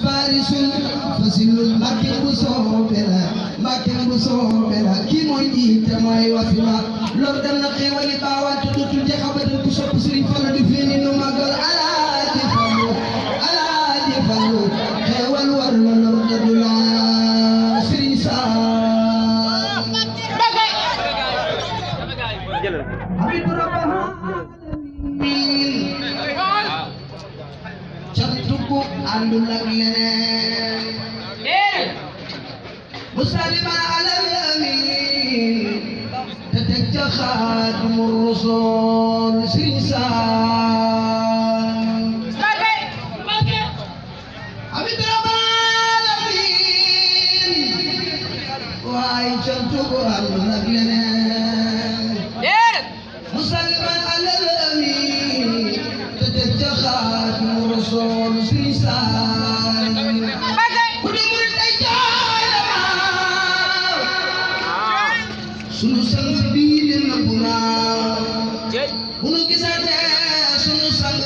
farisun fasilul Mbàkke bu soobee la Mbàkke bu soobee la kii mooy jiite mooy wasila lor dem na xéewali baawaan te dootul jaxabatal ku sopp Sëriñ Fallu di fi ni nu màggal Alaaji Fallu Alaaji Fallu xéewal war la lor jadu la Sëriñ Saam abidu rabbal aalamiin cantuku àndul ak leneen musaliman alal yamin te teg ca Xaadimu Rasuul Sëriñ Saam abid rabbal alamin waaye cantuku àndul ak leneen musaliman alal yamin te teg ca Xaadimu Rasuul Sëriñ Saam ku di murit ay jooy la maaw sunu sang bii di nëbbu naa bu nu gisatee sunu sang